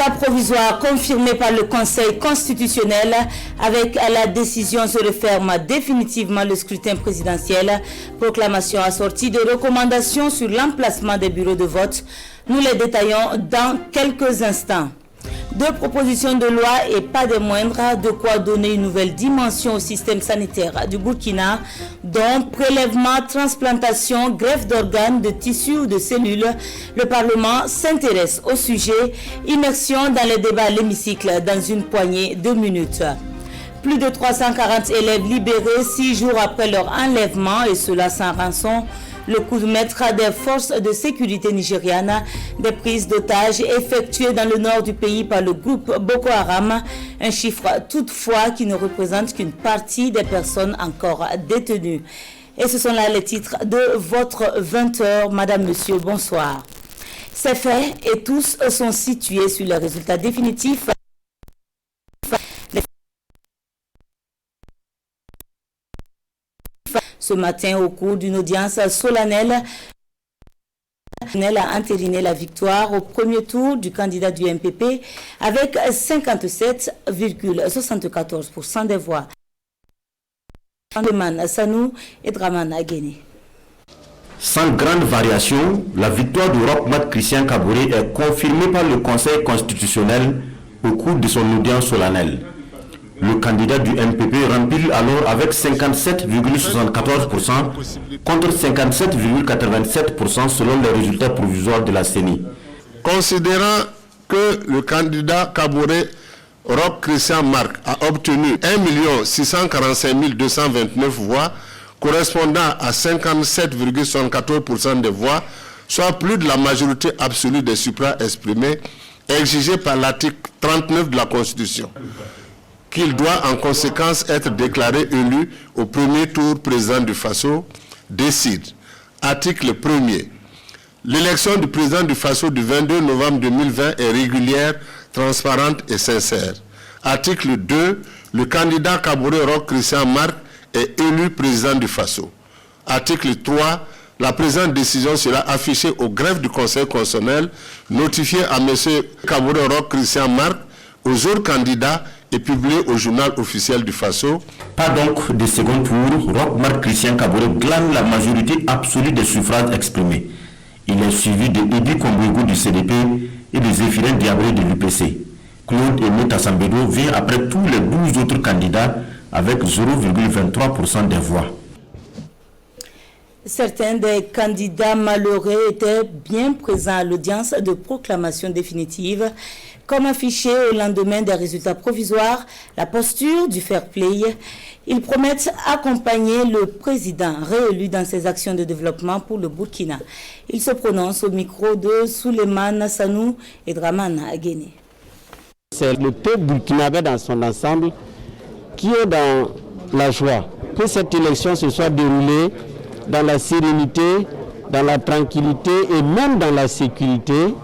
Résultat provisoire confirmé par le Conseil constitutionnel. Avec la décision se referme définitivement le scrutin présidentiel. Proclamation assortie de recommandations sur l'emplacement des bureaux de vote. Nous les détaillons dans quelques instants. Deux propositions de loi et pas des moindres, de quoi donner une nouvelle dimension au système sanitaire du Burkina, dont prélèvement, transplantation, greffe d'organes, de tissus ou de cellules. Le Parlement s'intéresse au sujet. Immersion dans les débats à l'hémicycle dans une poignée de minutes. Plus de 340 élèves libérés 6 jours après leur enlèvement, et cela sans rançon. Le coup de maître des forces de sécurité nigérianes, des prises d'otages effectuées dans le nord du pays par le groupe Boko Haram, un chiffre toutefois qui ne représente qu'une partie des personnes encore détenues. Et ce sont là les titres de votre 20h. Madame, Monsieur, bonsoir. Ces faits et tous sont situés sur les résultats définitifs. Ce matin, au cours d'une audience solennelle, a entériné la victoire au premier tour du candidat du MPP avec 57,74% des voix. Draman Sanou et Draman Aguéné. Sans grande variation, la victoire du Roch Christian Kaboré est confirmée par le Conseil constitutionnel au cours de son audience solennelle. Le candidat du MPP remplit alors avec 57,74% contre 57,87% selon les résultats provisoires de la CENI. Considérant que le candidat Kaboré Roch Christian Marc a obtenu 1 645 229 voix, correspondant à 57,74% des voix, soit plus de la majorité absolue des suffrages exprimés, exigée par l'article 39 de la Constitution, qu'il doit en conséquence être déclaré élu au premier tour président du Faso, décide. Article 1er. L'élection du président du Faso du 22 novembre 2020 est régulière, transparente et sincère. Article 2. Le candidat Kaboré Roch Christian Marc est élu président du Faso. Article 3. La présente décision sera affichée au greffe du Conseil constitutionnel, notifiée à M. Kaboré Roch Christian Marc, aux autres candidats et publié au journal officiel du Faso. Pas donc de second tour, Roch Christian Kaboré glane la majorité absolue des suffrages exprimés. Il est suivi de Edi Kombouégou du CDP et de Zéphirin Diabré de l'UPC. Claude Aimé Tassambedo vient après tous les 12 autres candidats avec 0,23% des voix. Certains des candidats malheureux étaient bien présents à l'audience de proclamation définitive. Comme affiché au lendemain des résultats provisoires, la posture du fair play, ils promettent accompagner le président réélu dans ses actions de développement pour le Burkina. Ils se prononcent au micro de Souleymane Sanou et Draman Aguéné. C'est le peuple burkinabé dans son ensemble qui est dans la joie que cette élection se soit déroulée dans la sérénité, dans la tranquillité et même dans la sécurité,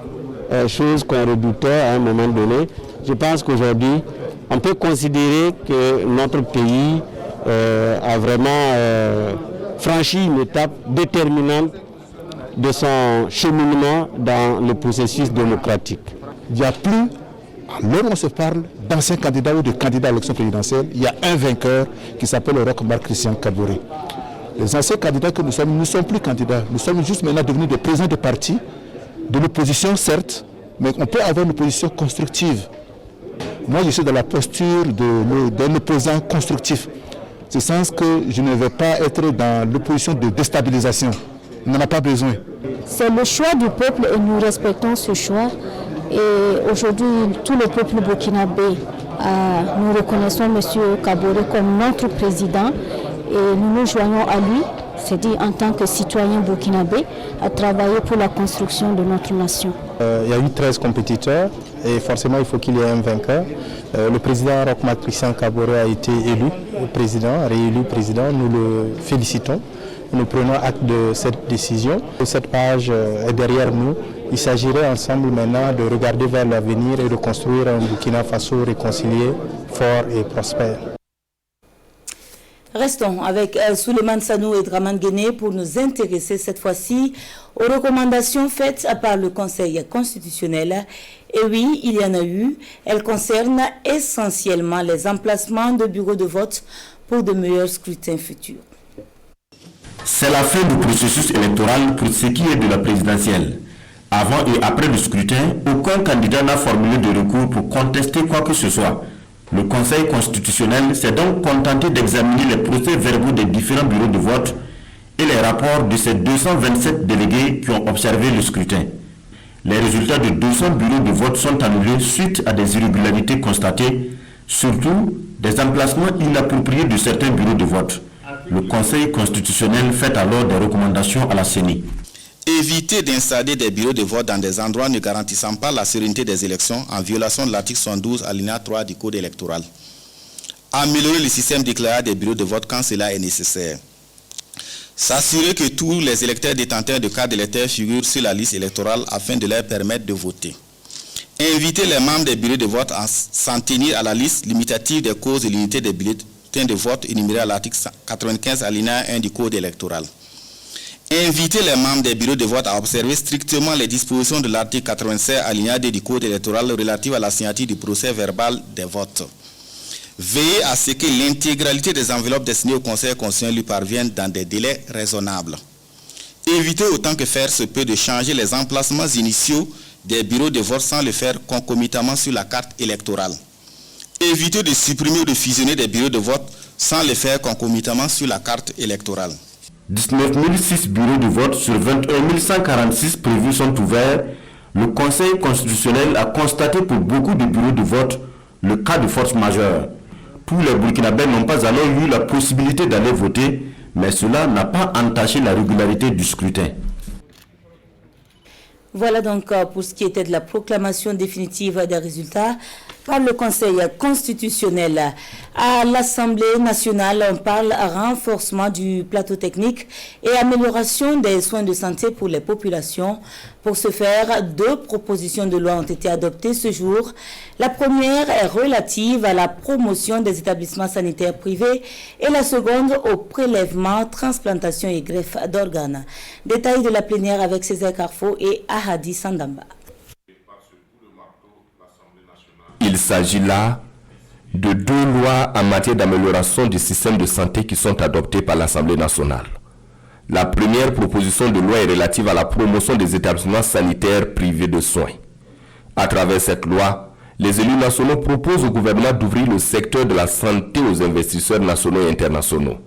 chose qu'on redoutait à un moment donné. Je pense qu'aujourd'hui, on peut considérer que notre pays a vraiment franchi une étape déterminante de son cheminement dans le processus démocratique. Il n'y a plus, à l'heure où on se parle, d'anciens candidats ou de candidats à l'élection présidentielle, il y a un vainqueur qui s'appelle Roch Christian Kaboré. Les anciens candidats que nous sommes ne sont plus candidats. Nous sommes juste maintenant devenus des présidents de parti, de l'opposition certes, mais on peut avoir une opposition constructive. Moi, je suis dans la posture d'un opposant constructif. C'est le sens que je ne vais pas être dans l'opposition de déstabilisation. On n'en a pas besoin. C'est le choix du peuple et nous respectons ce choix. Et aujourd'hui, tout le peuple burkinabé, nous reconnaissons M. Kaboré comme notre président. Et nous nous joignons à lui, c'est-à-dire en tant que citoyen burkinabé, à travailler pour la construction de notre nation. Il y a eu 13 compétiteurs et forcément il faut qu'il y ait un vainqueur. Le président Roch Christian Kaboré a été élu président, réélu président. Nous le félicitons. Nous prenons acte de cette décision. Cette page est derrière nous. Il s'agirait ensemble maintenant de regarder vers l'avenir et de construire un Burkina Faso réconcilié, fort et prospère. Restons avec Souleymane Sanou et Dramane Guéné pour nous intéresser cette fois-ci aux recommandations faites par le Conseil constitutionnel. Et oui, il y en a eu. Elles concernent essentiellement les emplacements de bureaux de vote pour de meilleurs scrutins futurs. C'est la fin du processus électoral pour ce qui est de la présidentielle. Avant et après le scrutin, aucun candidat n'a formulé de recours pour contester quoi que ce soit. Le Conseil constitutionnel s'est donc contenté d'examiner les procès-verbaux des différents bureaux de vote et les rapports de ces 227 délégués qui ont observé le scrutin. Les résultats de 200 bureaux de vote sont annulés suite à des irrégularités constatées, surtout des emplacements inappropriés de certains bureaux de vote. Le Conseil constitutionnel fait alors des recommandations à la CENI. Éviter d'installer des bureaux de vote dans des endroits ne garantissant pas la sérénité des élections en violation de l'article 72 alinéa 3 du Code électoral. Améliorer le système déclaré des bureaux de vote quand cela est nécessaire. S'assurer que tous les électeurs détenteurs de cartes d'électeurs figurent sur la liste électorale afin de leur permettre de voter. Inviter les membres des bureaux de vote à s'en tenir à la liste limitative des causes de l'unité des bulletins de vote énumérée à l'article 95 alinéa 1 du Code électoral. Inviter les membres des bureaux de vote à observer strictement les dispositions de l'article 87 alinéa 2 du Code électoral relative à la signature du procès verbal des votes. Veiller à ce que l'intégralité des enveloppes destinées au Conseil constitutionnel lui parviennent dans des délais raisonnables. Éviter autant que faire se peut de changer les emplacements initiaux des bureaux de vote sans le faire concomitamment sur la carte électorale. Éviter de supprimer ou de fusionner des bureaux de vote sans le faire concomitamment sur la carte électorale. 19 006 bureaux de vote sur 21 146 prévus sont ouverts. Le Conseil constitutionnel a constaté pour beaucoup de bureaux de vote le cas de force majeure. Tous les Burkinabés n'ont pas alors eu la possibilité d'aller voter, mais cela n'a pas entaché la régularité du scrutin. Voilà donc pour ce qui était de la proclamation définitive des résultats par le Conseil constitutionnel. À l'Assemblée nationale, on parle renforcement du plateau technique et amélioration des soins de santé pour les populations. Pour ce faire, 2 propositions de loi ont été adoptées ce jour. La première est relative à la promotion des établissements sanitaires privés et la seconde au prélèvement, transplantation et greffe d'organes. Détail de la plénière avec Césaire Carrefour et Ahadi Sandamba. Il s'agit là de 2 lois en matière d'amélioration du système de santé qui sont adoptées par l'Assemblée nationale. La première proposition de loi est relative à la promotion des établissements sanitaires privés de soins. À travers cette loi, les élus nationaux proposent au gouvernement d'ouvrir le secteur de la santé aux investisseurs nationaux et internationaux.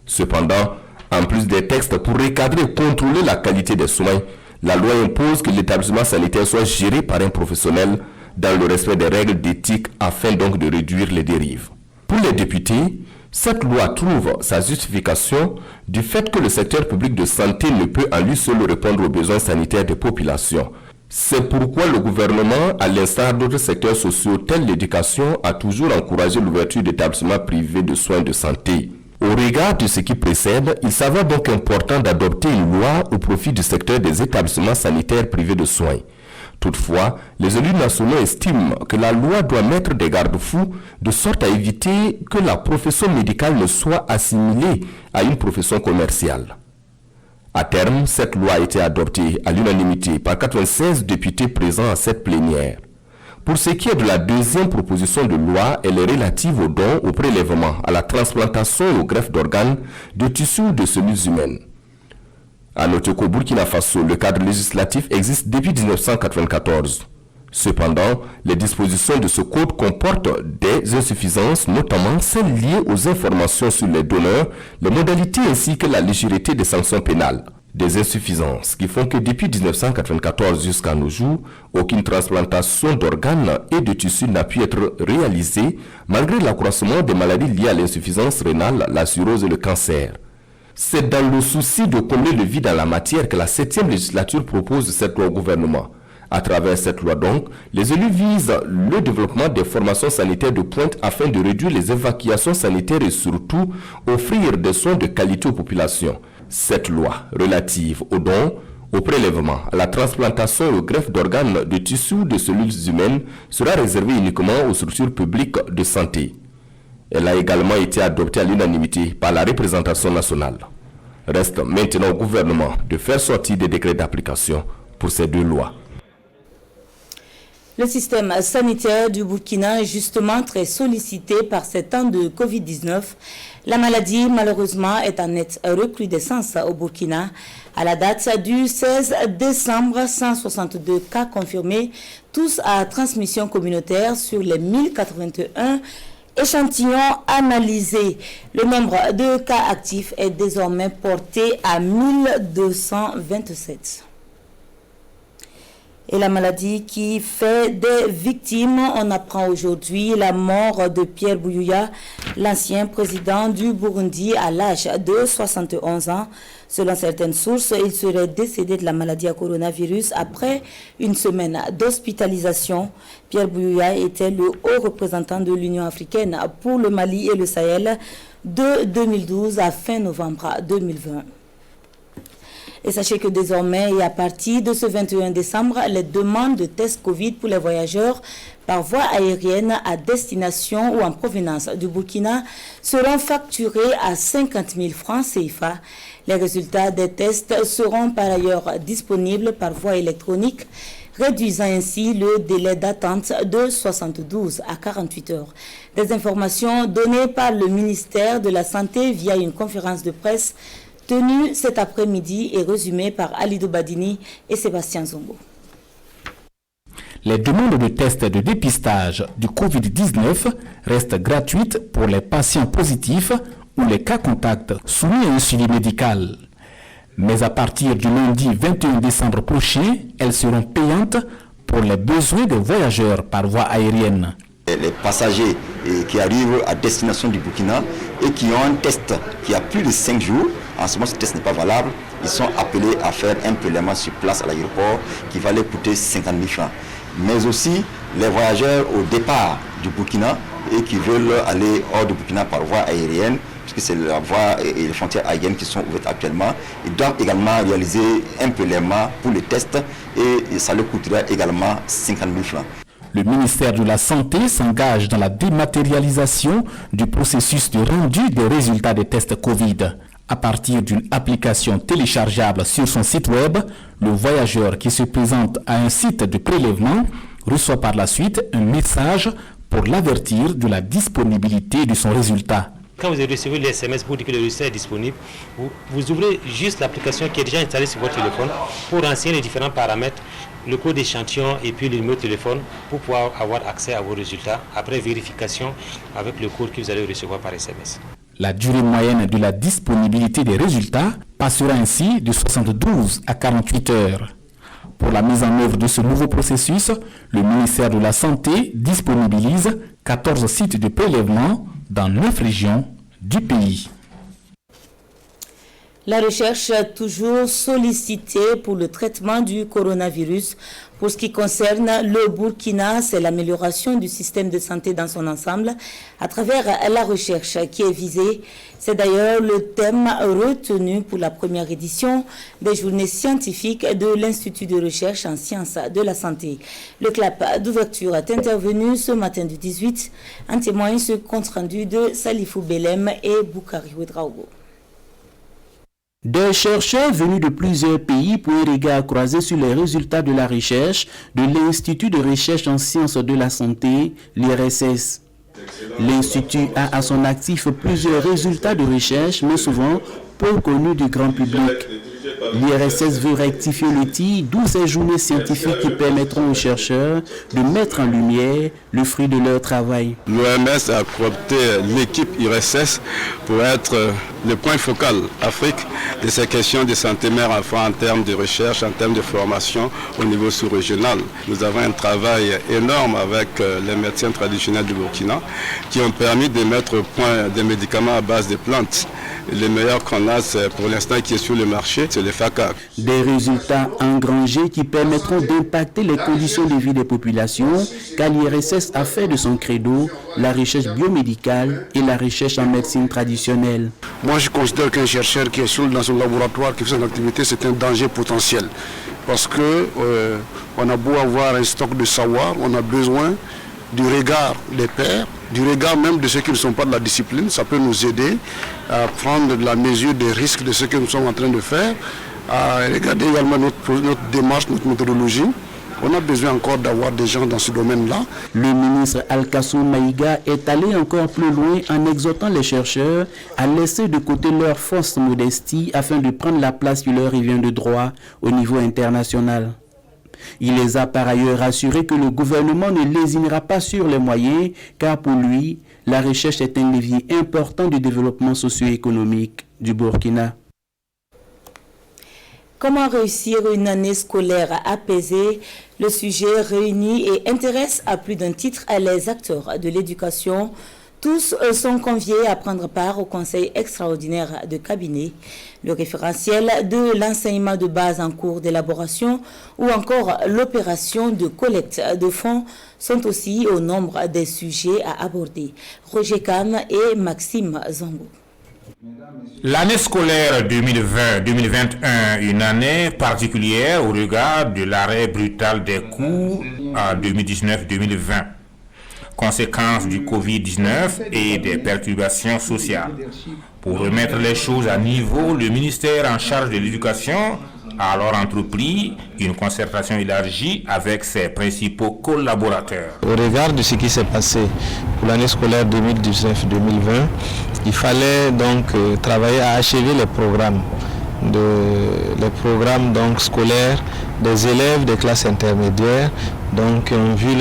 Cependant, en plus des textes pour recadrer et contrôler la qualité des soins, la loi impose que l'établissement sanitaire soit géré par un professionnel dans le respect des règles d'éthique afin donc de réduire les dérives. Pour les députés, cette loi trouve sa justification du fait que le secteur public de santé ne peut à lui seul répondre aux besoins sanitaires des populations. C'est pourquoi le gouvernement, à l'instar d'autres secteurs sociaux tels l'éducation, a toujours encouragé l'ouverture d'établissements privés de soins de santé. Au regard de ce qui précède, il s'avère donc important d'adopter une loi au profit du secteur des établissements sanitaires privés de soins. Toutefois, les élus nationaux estiment que la loi doit mettre des garde-fous de sorte à éviter que la profession médicale ne soit assimilée à une profession commerciale. À terme, cette loi a été adoptée à l'unanimité par 96 députés présents à cette plénière. Pour ce qui est de la deuxième proposition de loi, elle est relative aux dons, au prélèvement, à la transplantation et au greffe d'organes, de tissus ou de cellules humaines. À noter qu'au Burkina Faso, le cadre législatif existe depuis 1994. Cependant, les dispositions de ce code comportent des insuffisances, notamment celles liées aux informations sur les donneurs, les modalités ainsi que la légèreté des sanctions pénales. Des insuffisances qui font que depuis 1994 jusqu'à nos jours, aucune transplantation d'organes et de tissus n'a pu être réalisée malgré l'accroissement des maladies liées à l'insuffisance rénale, la cirrhose et le cancer. C'est dans le souci de combler le vide en la matière que la 7e législature propose cette loi au gouvernement. À travers cette loi donc, les élus visent le développement des formations sanitaires de pointe afin de réduire les évacuations sanitaires et surtout offrir des soins de qualité aux populations. Cette loi relative aux dons, au prélèvement, à la transplantation et au greffe d'organes, de tissus, de cellules humaines sera réservée uniquement aux structures publiques de santé. Elle a également été adoptée à l'unanimité par la représentation nationale. Reste maintenant au gouvernement de faire sortir des décrets d'application pour ces deux lois. Le système sanitaire du Burkina est justement très sollicité par ces temps de Covid-19. La maladie, malheureusement, est en nette recrudescence au Burkina. À la date du 16 décembre, 162 cas confirmés, tous à transmission communautaire sur les 1081 échantillons analysés. Le nombre de cas actifs est désormais porté à 1227. Et la maladie qui fait des victimes, on apprend aujourd'hui la mort de Pierre Bouyouya, l'ancien président du Burundi à l'âge de 71 ans. Selon certaines sources, il serait décédé de la maladie à coronavirus après une semaine d'hospitalisation. Pierre Bouyouya était le haut représentant de l'Union africaine pour le Mali et le Sahel de 2012 à fin novembre 2020. Et sachez que désormais, et à partir de ce 21 décembre, les demandes de tests Covid pour les voyageurs par voie aérienne à destination ou en provenance du Burkina seront facturées à 50 000 francs CFA. Les résultats des tests seront par ailleurs disponibles par voie électronique, réduisant ainsi le délai d'attente de 72 à 48 heures. Des informations données par le ministère de la Santé via une conférence de presse tenue cet après-midi et résumée par Alidou Badini et Sébastien Zongo. Les demandes de tests de dépistage du Covid-19 restent gratuites pour les patients positifs ou les cas contacts soumis à un suivi médical. Mais à partir du lundi 21 décembre prochain, elles seront payantes pour les besoins des voyageurs par voie aérienne. Les passagers qui arrivent à destination du Burkina et qui ont un test qui a plus de 5 jours, en ce moment ce test n'est pas valable, ils sont appelés à faire un prélèvement sur place à l'aéroport qui va les coûter 50 000 francs. Mais aussi les voyageurs au départ du Burkina et qui veulent aller hors du Burkina par voie aérienne, puisque c'est la voie et les frontières aériennes qui sont ouvertes actuellement, ils doivent également réaliser un prélèvement pour les tests et ça leur coûtera également 50 000 francs. Le ministère de la Santé s'engage dans la dématérialisation du processus de rendu des résultats des tests Covid. À partir d'une application téléchargeable sur son site web, le voyageur qui se présente à un site de prélèvement reçoit par la suite un message pour l'avertir de la disponibilité de son résultat. Quand vous recevez le SMS pour dire que le résultat est disponible, vous ouvrez juste l'application qui est déjà installée sur votre téléphone pour renseigner les différents paramètres, le code d'échantillon et puis le numéro de téléphone pour pouvoir avoir accès à vos résultats après vérification avec le code que vous allez recevoir par SMS. La durée moyenne de la disponibilité des résultats passera ainsi de 72 à 48 heures. Pour la mise en œuvre de ce nouveau processus, le ministère de la Santé disponibilise 14 sites de prélèvement dans 9 régions du pays. La recherche toujours sollicitée pour le traitement du coronavirus. Pour ce qui concerne le Burkina, c'est l'amélioration du système de santé dans son ensemble à travers la recherche qui est visée. C'est d'ailleurs le thème retenu pour la première édition des journées scientifiques de l'Institut de recherche en sciences de la santé. Le clap d'ouverture est intervenu ce matin du 18. En témoigne ce compte rendu de Salifou Belem et Boukari Ouedraogo. Des chercheurs venus de plusieurs pays pour un regard croisé sur les résultats de la recherche de l'Institut de recherche en sciences de la santé, l'IRSS. L'Institut a à son actif plusieurs résultats de recherche, mais souvent peu connus du grand public. L'IRSS veut rectifier le tir, d'où ces journées scientifiques qui permettront aux chercheurs de mettre en lumière le fruit de leur travail. L'OMS a coopté l'équipe IRSS pour être le point focal Afrique de ces questions de santé mère-enfant en termes de recherche, en termes de formation au niveau sous-régional. Nous avons un travail énorme avec les médecins traditionnels du Burkina qui ont permis de mettre au point des médicaments à base de plantes. Le meilleur qu'on a pour l'instant qui est sur le marché, c'est le FACA. Des résultats engrangés qui permettront d'impacter les conditions de vie des populations, car l'IRSS a fait de son credo la recherche biomédicale et la recherche en médecine traditionnelle. Moi, je considère qu'un chercheur qui est seul dans son laboratoire, qui fait son activité, c'est un danger potentiel. Parce que on a beau avoir un stock de savoir, on a besoin du regard des pairs, du regard même de ceux qui ne sont pas de la discipline. Ça peut nous aider à prendre la mesure des risques de ce que nous sommes en train de faire, à regarder également notre démarche, notre méthodologie. On a besoin encore d'avoir des gens dans ce domaine-là. Le ministre Al-Kassoum Maïga est allé encore plus loin en exhortant les chercheurs à laisser de côté leur fausse modestie afin de prendre la place qui leur revient de droit au niveau international. Il les a par ailleurs rassurés que le gouvernement ne lésinera pas sur les moyens, car pour lui, la recherche est un levier important du développement socio-économique du Burkina. Comment réussir une année scolaire apaisée? Le sujet réunit et intéresse à plus d'un titre les acteurs de l'éducation. Tous sont conviés à prendre part au conseil extraordinaire de cabinet. Le référentiel de l'enseignement de base en cours d'élaboration ou encore l'opération de collecte de fonds sont aussi au nombre des sujets à aborder. Roger Kahn et Maxime Zongo. L'année scolaire 2020-2021, une année particulière au regard de l'arrêt brutal des cours en 2019-2020. Conséquence du Covid-19 et des perturbations sociales. Pour remettre les choses à niveau, le ministère en charge de l'éducation a alors entrepris une concertation élargie avec ses principaux collaborateurs. Au regard de ce qui s'est passé pour l'année scolaire 2019-2020, il fallait donc travailler à achever les programmes donc scolaires des élèves des classes intermédiaires donc qui ont vu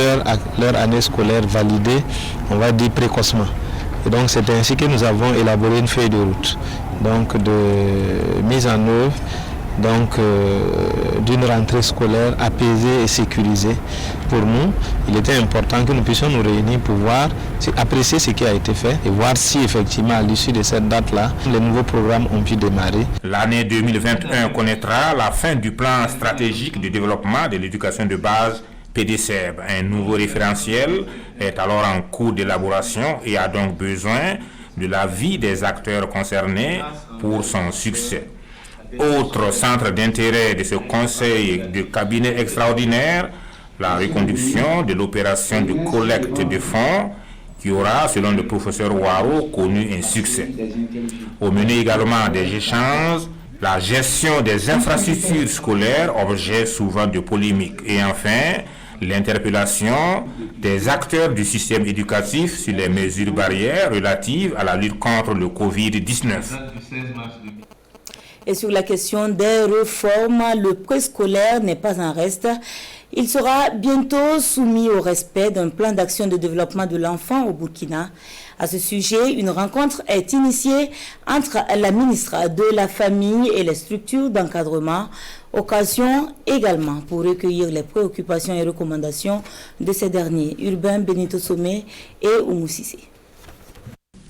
leur année scolaire validée, on va dire précocement. Et donc c'est ainsi que nous avons élaboré une feuille de route donc de mise en œuvre d'une rentrée scolaire apaisée et sécurisée. Pour nous, il était important que nous puissions nous réunir pour voir, apprécier ce qui a été fait et voir si effectivement à l'issue de cette date-là, les nouveaux programmes ont pu démarrer. L'année 2021 connaîtra la fin du plan stratégique de développement de l'éducation de base PDCEB. Un nouveau référentiel est alors en cours d'élaboration et a donc besoin de l'avis des acteurs concernés pour son succès. Autre centre d'intérêt de ce conseil de cabinet extraordinaire, la reconduction de l'opération de collecte de fonds qui aura, selon le professeur Ouaro, connu un succès. Au menu également des échanges, la gestion des infrastructures scolaires, objet souvent de polémique. Et enfin, l'interpellation des acteurs du système éducatif sur les mesures barrières relatives à la lutte contre le Covid-19. Et sur la question des réformes, le préscolaire n'est pas en reste. Il sera bientôt soumis au respect d'un plan d'action de développement de l'enfant au Burkina. À ce sujet, une rencontre est initiée entre la ministre de la Famille et les structures d'encadrement. Occasion également pour recueillir les préoccupations et recommandations de ces derniers, Urbain Benito Somé et Oumou Sissé.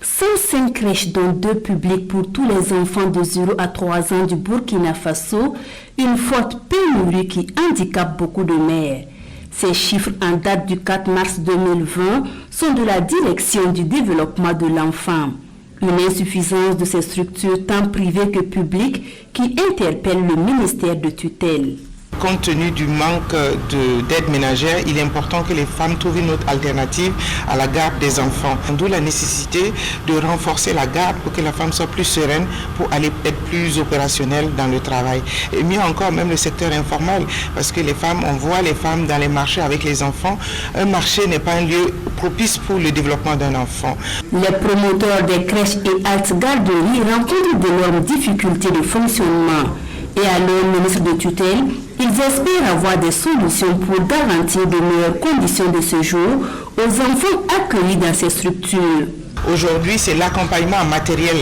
105 crèches dont 2 publiques pour tous les enfants de 0 à 3 ans du Burkina Faso, une forte pénurie qui handicape beaucoup de mères. Ces chiffres en date du 4 mars 2020 sont de la direction du développement de l'enfant. Une insuffisance de ces structures tant privées que publiques qui interpelle le ministère de tutelle. Compte tenu du manque d'aide ménagère, il est important que les femmes trouvent une autre alternative à la garde des enfants. D'où la nécessité de renforcer la garde pour que la femme soit plus sereine, pour aller être plus opérationnelle dans le travail. Et mieux encore, même le secteur informel, parce que les femmes, on voit les femmes dans les marchés avec les enfants. Un marché n'est pas un lieu propice pour le développement d'un enfant. Les promoteurs des crèches et haltes garderies rencontrent d'énormes difficultés de fonctionnement. Et à leur ministre de tutelle, ils espèrent avoir des solutions pour garantir de meilleures conditions de séjour aux enfants accueillis dans ces structures. Aujourd'hui, c'est l'accompagnement en matériel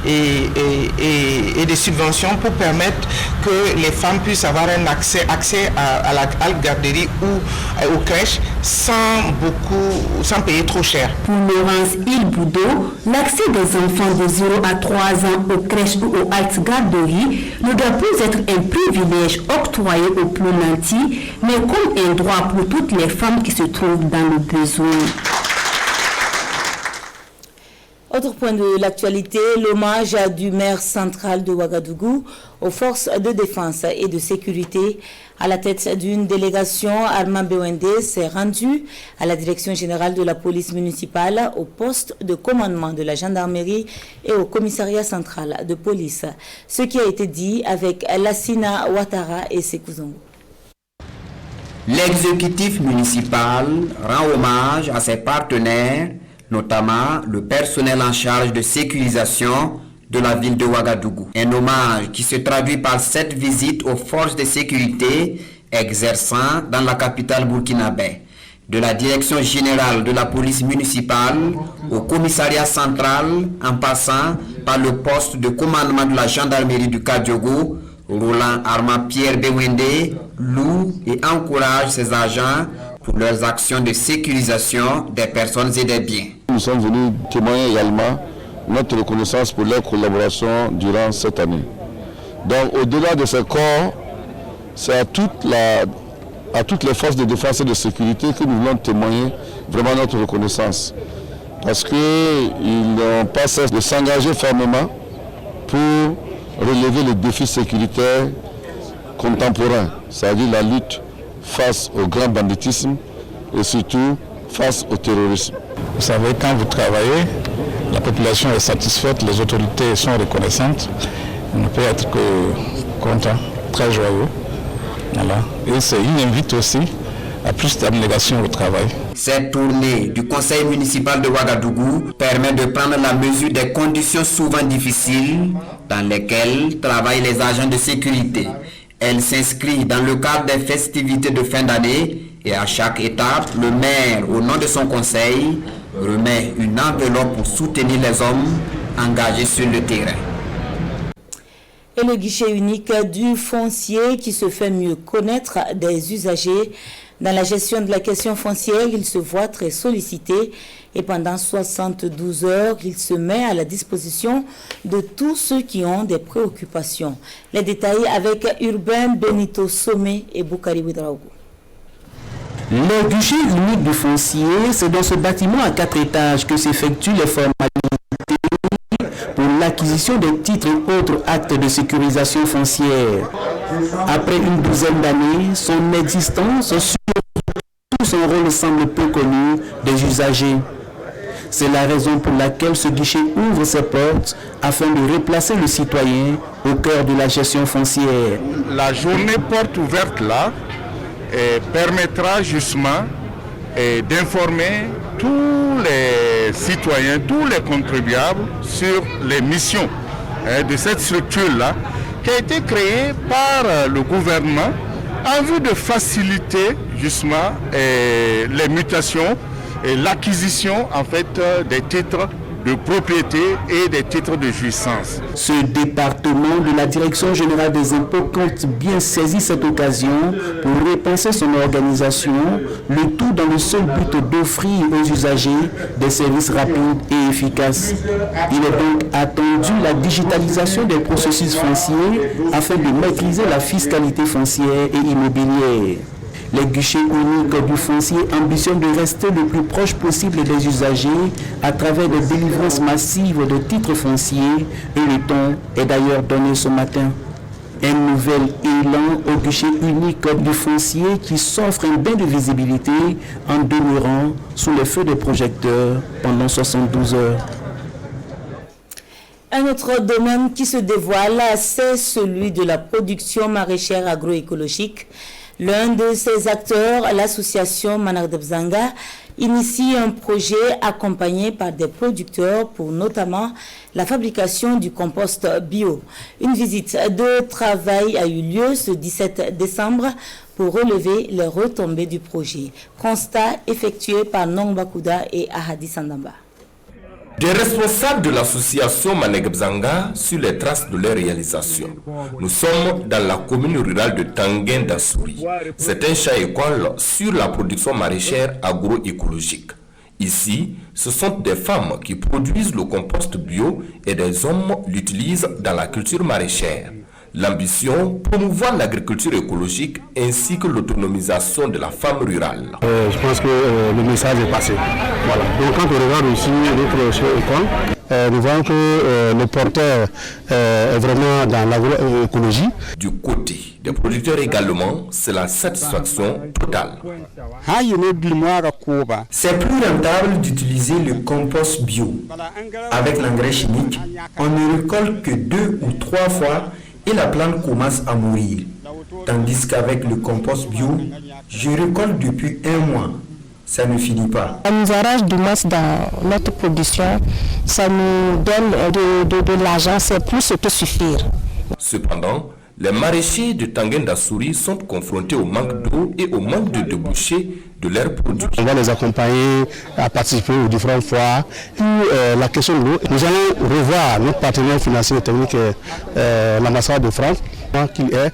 et des subventions pour permettre que les femmes puissent avoir un accès à la garderie ou aux crèches sans payer trop cher. Pour Laurence Ilboudo, l'accès des enfants de 0 à 3 ans aux crèches ou aux haltes garderies ne doit plus être un privilège octroyé aux plus nantis, mais comme un droit pour toutes les femmes qui se trouvent dans le besoin. Autre point de l'actualité, l'hommage du maire central de Ouagadougou aux forces de défense et de sécurité à la tête d'une délégation. Armand Bewende s'est rendu à la direction générale de la police municipale, au poste de commandement de la gendarmerie et au commissariat central de police. Ce qui a été dit avec Lassina Ouattara et Sékou Zongo. L'exécutif municipal rend hommage à ses partenaires, notamment le personnel en charge de sécurisation de la ville de Ouagadougou. Un hommage qui se traduit par cette visite aux forces de sécurité exerçant dans la capitale burkinabé. De la direction générale de la police municipale au commissariat central, en passant par le poste de commandement de la gendarmerie du Kadiogo, Roland Armand Pierre Bewende loue et encourage ses agents pour leurs actions de sécurisation des personnes et des biens. Nous sommes venus témoigner également notre reconnaissance pour leur collaboration durant cette année. Donc au-delà de ce corps, c'est à toutes les forces de défense et de sécurité que nous voulons témoigner vraiment notre reconnaissance. Parce qu'ils n'ont pas cessé de s'engager fermement pour relever les défis sécuritaires contemporains, c'est-à-dire la lutte face au grand banditisme et surtout face au terrorisme. Vous savez, quand vous travaillez, la population est satisfaite, les autorités sont reconnaissantes. On ne peut être que content, très joyeux. Voilà. Et il invite aussi à plus d'abnégation au travail. Cette tournée du conseil municipal de Ouagadougou permet de prendre la mesure des conditions souvent difficiles dans lesquelles travaillent les agents de sécurité. Elle s'inscrit dans le cadre des festivités de fin d'année et à chaque étape, le maire, au nom de son conseil, remet une enveloppe pour soutenir les hommes engagés sur le terrain. Et le guichet unique du foncier qui se fait mieux connaître des usagers. Dans la gestion de la question foncière, il se voit très sollicité et pendant 72 heures, il se met à la disposition de tous ceux qui ont des préoccupations. Les détails avec Urbain Benito Somé et Boukari Ouedraogo. Le guichet unique du foncier, c'est dans ce bâtiment à 4 étages que s'effectuent les formalités pour l'acquisition des titres et autres actes de sécurisation foncière. Après une douzaine d'années, son existence, surtout son rôle semble peu connu des usagers. C'est la raison pour laquelle ce guichet ouvre ses portes afin de replacer le citoyen au cœur de la gestion foncière. La journée porte ouverte là permettra justement d'informer tous les citoyens, tous les contribuables sur les missions de cette structure-là qui a été créée par le gouvernement en vue de faciliter justement les mutations et l'acquisition en fait des titres de propriété et des titres de jouissance. Ce département de la Direction générale des impôts compte bien saisir cette occasion pour repenser son organisation, le tout dans le seul but d'offrir aux usagers des services rapides et efficaces. Il est donc attendu la digitalisation des processus fonciers afin de maîtriser la fiscalité foncière et immobilière. Les guichets uniques du foncier ambitionnent de rester le plus proche possible des usagers à travers des délivrances massives de titres fonciers et le ton est d'ailleurs donné ce matin. Un nouvel élan au guichet unique du foncier qui s'offre un bain de visibilité en demeurant sous les feux des projecteurs pendant 72 heures. Un autre domaine qui se dévoile, c'est celui de la production maraîchère agroécologique. L'un de ses acteurs, l'association Manardebzanga, initie un projet accompagné par des producteurs pour notamment la fabrication du compost bio. Une visite de travail a eu lieu ce 17 décembre pour relever les retombées du projet. Constat effectué par Nong Bakuda et Ahadi Sandamba. Des responsables de l'association Manegabzanga sur les traces de leur réalisation. Nous sommes dans la commune rurale de Tanguin d'Assouri. C'est un champ-école sur la production maraîchère agroécologique. Ici, ce sont des femmes qui produisent le compost bio et des hommes l'utilisent dans la culture maraîchère. L'ambition, promouvoir l'agriculture écologique ainsi que l'autonomisation de la femme rurale. Je pense que le message est passé. Voilà. Donc quand on regarde aussi notre école, nous voyons que le porteur est vraiment dans l'agroécologie. Du côté des producteurs également, c'est la satisfaction totale. C'est plus rentable d'utiliser le compost bio. Avec l'engrais chimique, on ne récolte que 2 ou 3 fois et la plante commence à mourir. Tandis qu'avec le compost bio, je récolte depuis 1 mois. Ça ne finit pas. Ça nous arrache du masse dans notre production, ça nous donne de l'argent, c'est plus que suffire. Cependant, les maraîchers de Tanguène-Dassouri sont confrontés au manque d'eau et au manque de débouchés de leurs produits. On va les accompagner à participer aux différentes foires. Puis la question de l'eau, nous allons revoir notre partenaire financier et technique, l'ambassade de France, qu'il est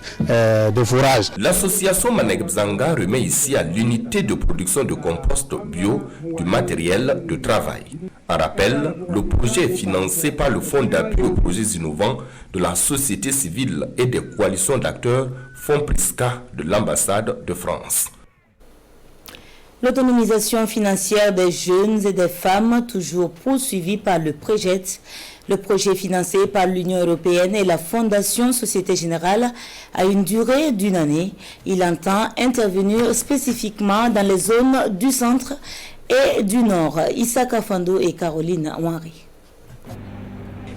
de forage. L'association Maneg-Bzanga remet ici à l'unité de production de compost bio du matériel de travail. En rappel, le projet est financé par le Fonds d'appui aux projets innovants de la société civile et des coalitions d'acteurs Fonds Prisca de l'ambassade de France. L'autonomisation financière des jeunes et des femmes, toujours poursuivie par le PREJET, le projet financé par l'Union européenne et la Fondation Société Générale, a une durée d'1 année. Il entend intervenir spécifiquement dans les zones du centre et du nord. Issa Kafando et Caroline Ouari.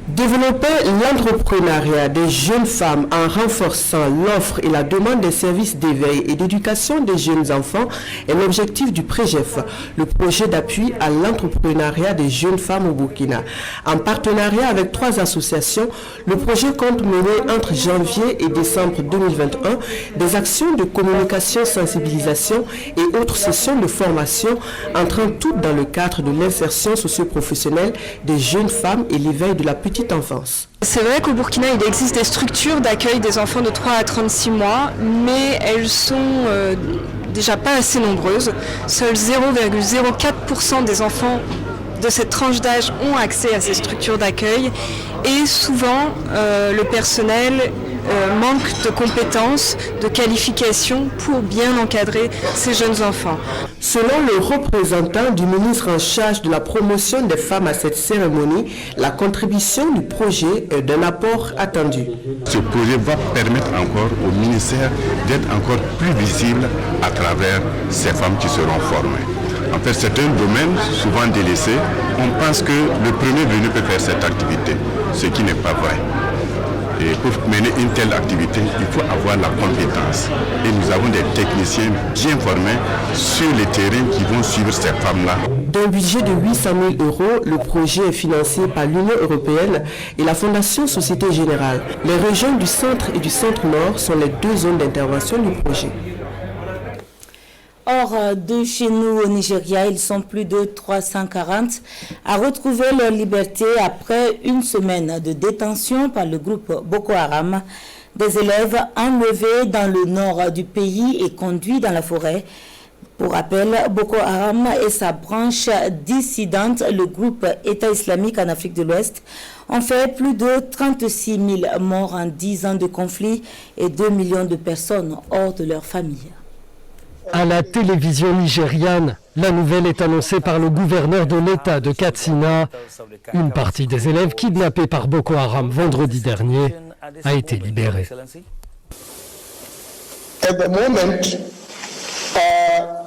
Développer l'entrepreneuriat des jeunes femmes en renforçant l'offre et la demande des services d'éveil et d'éducation des jeunes enfants est l'objectif du PREJEF, le projet d'appui à l'entrepreneuriat des jeunes femmes au Burkina. En partenariat avec 3 associations, le projet compte mener entre janvier et décembre 2021 des actions de communication, sensibilisation et autres sessions de formation entrant toutes dans le cadre de l'insertion socio-professionnelle des jeunes femmes et l'éveil de la petite enfance. C'est vrai qu'au Burkina, il existe des structures d'accueil des enfants de 3 à 36 mois, mais elles sont déjà pas assez nombreuses. Seuls 0,04% des enfants de cette tranche d'âge ont accès à ces structures d'accueil et souvent le personnel manque de compétences, de qualifications pour bien encadrer ces jeunes enfants. Selon le représentant du ministre en charge de la promotion des femmes à cette cérémonie, la contribution du projet est d'un apport attendu. Ce projet va permettre encore au ministère d'être encore plus visible à travers ces femmes qui seront formées. En fait, c'est un domaine souvent délaissé. On pense que le premier venu peut faire cette activité, ce qui n'est pas vrai. Et pour mener une telle activité, il faut avoir la compétence. Et nous avons des techniciens bien formés sur les terrains qui vont suivre ces femmes-là. D'un budget de 800 000 €, le projet est financé par l'Union européenne et la Fondation Société Générale. Les régions du centre et du centre-nord sont les 2 zones d'intervention du projet. Hors de chez nous au Nigeria, ils sont plus de 340 à retrouver leur liberté après une semaine de détention par le groupe Boko Haram. Des élèves enlevés dans le nord du pays et conduits dans la forêt. Pour rappel, Boko Haram et sa branche dissidente, le groupe État islamique en Afrique de l'Ouest, ont fait plus de 36 000 morts en 10 ans de conflit et 2 millions de personnes hors de leur famille. À la télévision nigériane, la nouvelle est annoncée par le gouverneur de l'État de Katsina. Une partie des élèves kidnappés par Boko Haram vendredi dernier a été libérée. At the moment,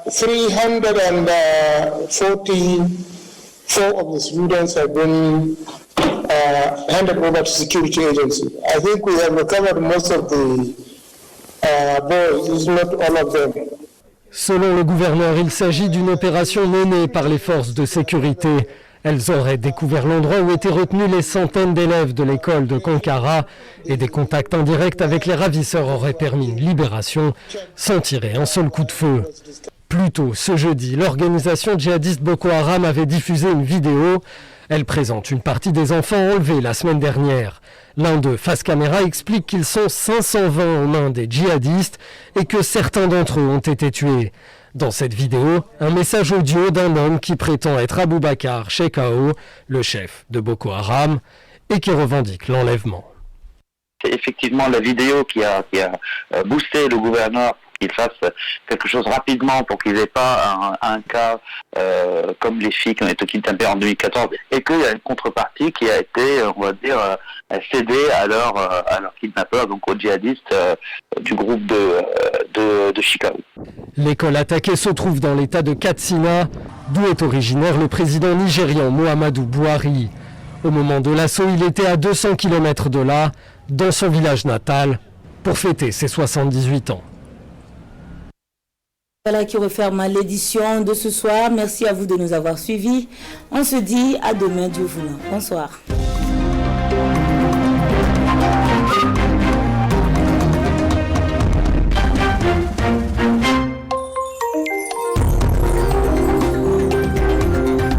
344 of the students have been handed over to security agency. I think we have recovered most of the boys, not all of them. Selon le gouverneur, il s'agit d'une opération menée par les forces de sécurité. Elles auraient découvert l'endroit où étaient retenus les centaines d'élèves de l'école de Kankara et des contacts en direct avec les ravisseurs auraient permis une libération sans tirer un seul coup de feu. Plus tôt, ce jeudi, l'organisation djihadiste Boko Haram avait diffusé une vidéo. Elle présente une partie des enfants enlevés la semaine dernière. L'un d'eux, face caméra, explique qu'ils sont 520 aux mains des djihadistes et que certains d'entre eux ont été tués. Dans cette vidéo, un message audio d'un homme qui prétend être Aboubakar Shekau, le chef de Boko Haram, et qui revendique l'enlèvement. c'est effectivement la vidéo qui a boosté le gouverneur qu'il fasse quelque chose rapidement pour qu'ils n'aient pas un cas comme les filles qui ont été kidnappées en 2014 et qu'il y a une contrepartie qui a été, on va dire, cédée à leurs kidnappeurs, donc aux djihadistes du groupe de Chicago. L'école attaquée se trouve dans l'état de Katsina, d'où est originaire le président nigérian Muhammadu Buhari. Au moment de l'assaut, il était à 200 km de là, dans son village natal, pour fêter ses 78 ans. Voilà qui referme l'édition de ce soir. Merci à vous de nous avoir suivis. On se dit à demain, Dieu voulant. Bonsoir.